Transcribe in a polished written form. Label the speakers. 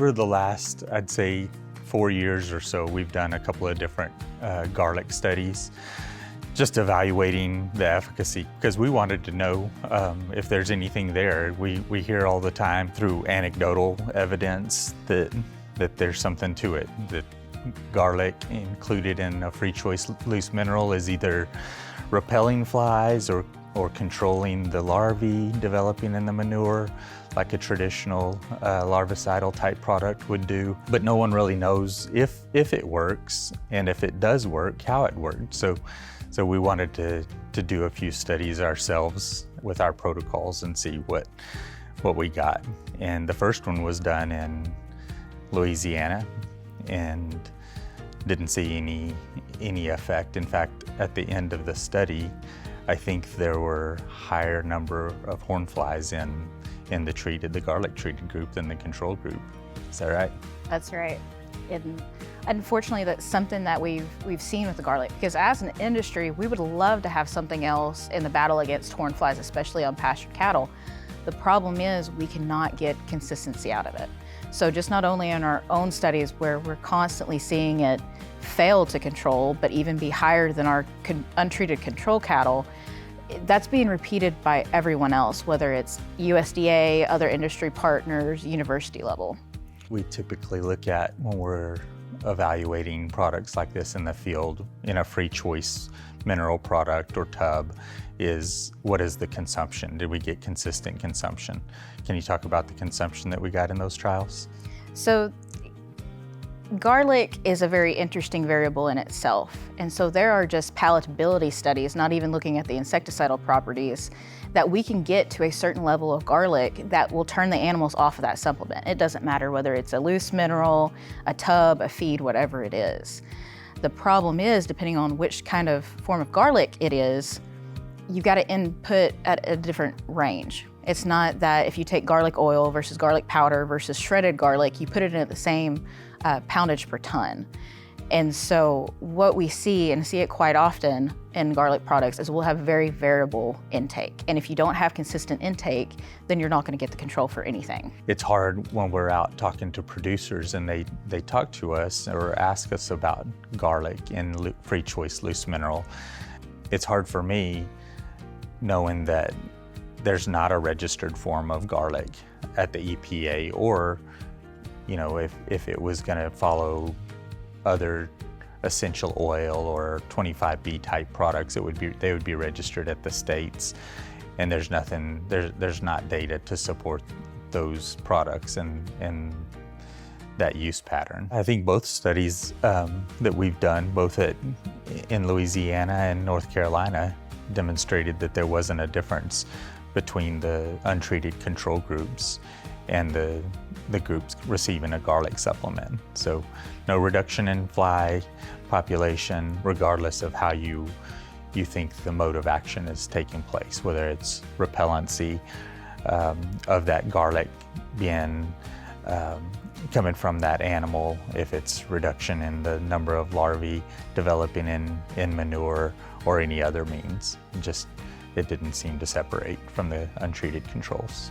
Speaker 1: Over the last, I'd say, 4 years or so, we've done a couple of different garlic studies, just evaluating the efficacy, because we wanted to know if there's anything there. We hear all the time through anecdotal evidence that there's something to it, that garlic included in a free choice loose mineral is either repelling flies or controlling the larvae developing in the manure, like a traditional larvicidal type product would do. But no one really knows if it works, and if it does work, how it worked. So we wanted to do a few studies ourselves with our protocols and see what we got. And the first one was done in Louisiana and didn't see any effect. In fact, at the end of the study, I think there were higher number of horn flies in the garlic treated group than the control group. Is that right?
Speaker 2: That's right. And unfortunately, that's something that we've seen with the garlic, because as an industry, we would love to have something else in the battle against horn flies, especially on pastured cattle. The problem is we cannot get consistency out of it. So just not only in our own studies where we're constantly seeing it fail to control, but even be higher than our untreated control cattle, that's being repeated by everyone else, whether it's USDA, other industry partners, university level.
Speaker 1: We typically look at, when we're evaluating products like this in the field, in a free choice mineral product or tub, is what is the consumption? Did we get consistent consumption? Can you talk about the consumption that we got in those trials?
Speaker 2: So garlic is a very interesting variable in itself. And so there are just palatability studies, not even looking at the insecticidal properties, that we can get to a certain level of garlic that will turn the animals off of that supplement. It doesn't matter whether it's a loose mineral, a tub, a feed, whatever it is. The problem is, depending on which kind of form of garlic it is, you've got to input at a different range. It's not that if you take garlic oil versus garlic powder versus shredded garlic, you put it in at the same poundage per ton. And so what we see, and see it quite often in garlic products, is we'll have very variable intake. And if you don't have consistent intake, then you're not going to get the control for anything.
Speaker 1: It's hard when we're out talking to producers and they talk to us or ask us about garlic in free choice loose mineral. It's hard for me knowing that there's not a registered form of garlic at the EPA, or if it was going to follow other essential oil or 25B type products, they would be registered at the states, and there's not data to support those products and that use pattern. I think both studies that we've done, both in Louisiana and North Carolina, demonstrated that there wasn't a difference between the untreated control groups and the groups receiving a garlic supplement. So no reduction in fly population, regardless of how you think the mode of action is taking place, whether it's repellency of that garlic being coming from that animal, if it's reduction in the number of larvae developing in manure, or any other means. It didn't seem to separate from the untreated controls.